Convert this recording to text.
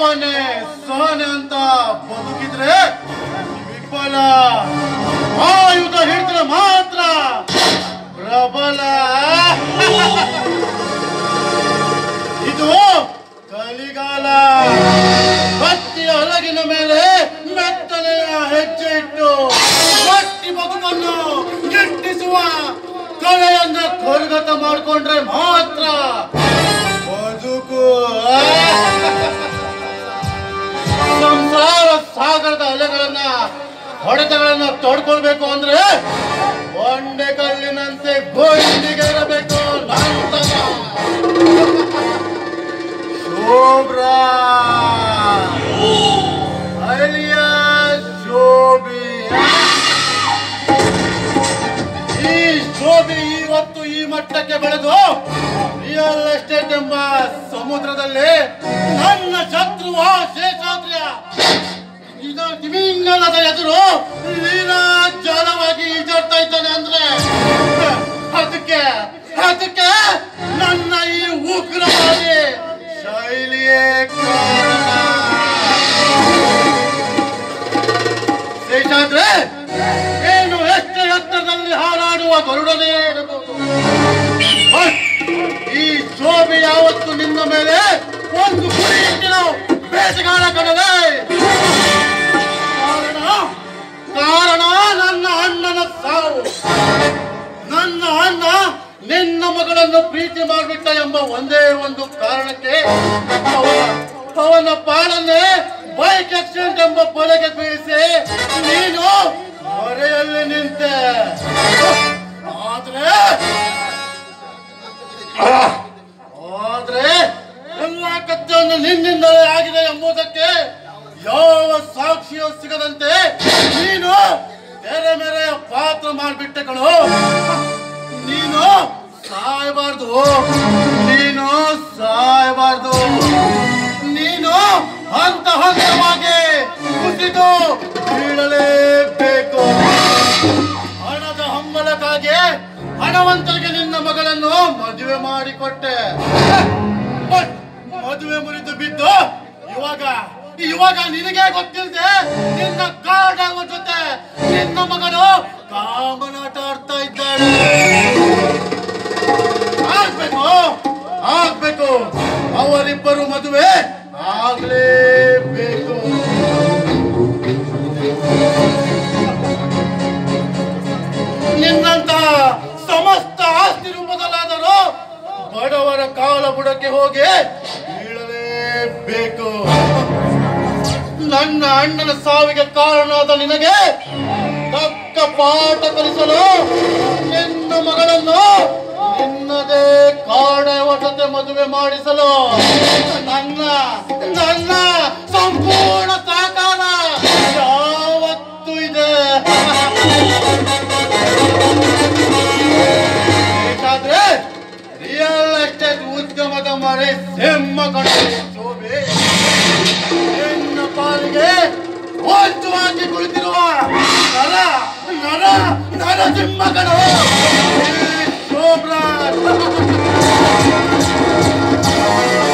ಸಹನೆ ಸಹನೆ ಅಂತ ಬದುಕಿದ್ರೆ ವಿಫಲ, ಆಯುಧ ಹಿಡಿದ್ರೆ ಮಾತ್ರ ಪ್ರಬಲ. ಇದು ಕಲಿಗಾಲ. ಭಕ್ತಿಯ ಹಲಗಿನ ಮೇಲೆ ಮೆತ್ತನೆಯ ಹೆಜ್ಜೆ ಇಟ್ಟು ಭಕ್ತಿ ಬದುಕನ್ನು ಗಿಟ್ಟಿಸುವ ಕಲೆಯನ್ನ ಕರಗತ ಮಾಡಿಕೊಂಡ್ರೆ ಮಾತ್ರ ಬದುಕು. ಸಂಸಾರ ಸಾಗರದ ಅಲೆಗಳನ್ನ ಹೊಡೆತಗಳನ್ನ ತೋಡ್ಕೊಳ್ಬೇಕು ಅಂದ್ರೆ ಬಂಡೆ ಕಲ್ಲಿನಂತೆ ಗೋಯಿಂದಿಗೆ ಇರಬೇಕು. ನಂತರ ಶೋಭ್ರಾ ಶೋಭಿ, ಈ ಶೋಭಿ ಇವತ್ತು ಈ ಮಟ್ಟಕ್ಕೆ ಬೆಳೆದು ರಿಯಲ್ ಎಸ್ಟೇಟ್ ಎಂಬ ಸಮುದ್ರದಲ್ಲಿ ನನ್ನ ಶತ್ರುವ ಶೇಷಾದ್ರಿಯ ಇದು ತಿಮಿಂಗಲದ ಎದುರು ಲೀಲಾಜಾಲವಾಗಿ ಈಜಾಡ್ತಾ ಇದ್ದಾನೆ ಅಂದ್ರೆ ಅದಕ್ಕೆ ಅದಕ್ಕೆ ನನ್ನ ಈ ಉಗ್ರವಾದಿ ಶೈಲಿಯೇ ಕಾರಣ. ಶೇಷಾದ್ರೆ ಏನು ಎಷ್ಟೇ ಎತ್ತರದಲ್ಲಿ ಹಾರಾಡುವ ಗರುಡನೇ ಇರಬಹುದು, ಈ ಶೋಭೆ ಯಾವತ್ತು ನಿನ್ನ ಮೇಲೆ ಒಂದು ಗುರಿ ಇಟ್ಟಿನ ಬೇಟೆಗಾರ ಕಣವೇ. ಕಾರಣ ನನ್ನ ಅಣ್ಣನ ಸಾವು. ನನ್ನ ಅಣ್ಣ ನಿನ್ನ ಮಗಳನ್ನು ಪ್ರೀತಿ ಮಾಡಿಬಿಟ್ಟ ಎಂಬ ಒಂದೇ ಒಂದು ಕಾರಣಕ್ಕೆ ಅವನ ಪಾಲನೆ ಬೈಕ್ ಆಕ್ಸಿಡೆಂಟ್ ಎಂಬ ಬಲೆಗೆ ಬೀಳಿಸಿ ನೀನು ಹೊರೆಯಲ್ಲಿ ನಿಂತೆ. ಆದ್ರೆ ಎಲ್ಲ ಕಥೆಯನ್ನು ನಿನ್ನಿಂದಲೇ ಆಗಿದೆ ಎಂಬುದಕ್ಕೆ ಯಾವ ಸಾಕ್ಷಿಯೂ ಸಿಗದಂತೆ ನೀನು ತೆರೆ ಮೇರೆಯ ಪಾತ್ರ ಮಾಡಿಬಿಟ್ಟೆ ಕಣೋ. ನೀನು ಸಾಯಬಾರ್ದು, ನೀನು ಸಾಯಬಾರ್ದು. ನೀನು ಹಂತ ಹಂತವಾಗಿ ಕುಸಿದು ಬೀಳಲೇಬೇಕು. ಹಣದ ಹಂಬಲಕ್ಕಾಗಿ ಹಣವಂತರಿಗೆ ನಿನ್ನ ಮಗಳನ್ನು ಮದುವೆ ಮಾಡಿಕೊಟ್ಟೆ. ಮದುವೆ ಮುರಿದು ಬಿದ್ದು ಇವಾಗ ನಿನಗೆ ಗೊತ್ತಿಲ್ಲದೆ ನಿನ್ನ ಕಾಡವ ಜೊತೆ ನಿನ್ನ ಮಗನು ಕಾಮನಾಟ ಆಡ್ತಾ ಇದ್ದಾಳೆ. ಆಗ್ಬೇಕು ಅವರಿಬ್ಬರು ಮದುವೆ ಆಗ್ಲೇಬೇಕು. ನಿನ್ನಂತ ಸಮಸ್ತ ಆಸ್ತಿ ರೂಪದಲ್ಲಾದರೂ ಬಡವರ ಕಾಲ ಬುಡಕ್ಕೆ ಹೋಗಿ ಬೀಳಲೇಬೇಕು. ನನ್ನ ಅಣ್ಣನ ಸಾವಿಗೆ ಕಾರಣವಾದ ನಿನಗೆ ತಕ್ಕ ಪಾಠ ಕಲಿಸಲು ನಿನ್ನ ಮಗಳನ್ನು ನಿನ್ನದೇ ಕಾಡೆವ ಜೊತೆ ಮದುವೆ ಮಾಡಿಸಲು ನನ್ನ ನನ್ನ ಸಂಪೂರ್ಣ ಸಹಕಾರ ಯಾವತ್ತೂ ಇದೆ. ಬೇಕಾದ್ರೆ ರಿಯಲ್ ಎಸ್ಟೇಟ್ ಉದ್ಯಮದ ಮನೆ ಸಿಂಹ ಕಡೆ ಶೋಭೆ ನಿನ್ನ ಪಾಲಿಗೆ ಹೋಲ್ಚುವಾಗಿ ಕುಳಿತಿರುವ ನರ ನರ ನರ ಸಿಂಹಗಳು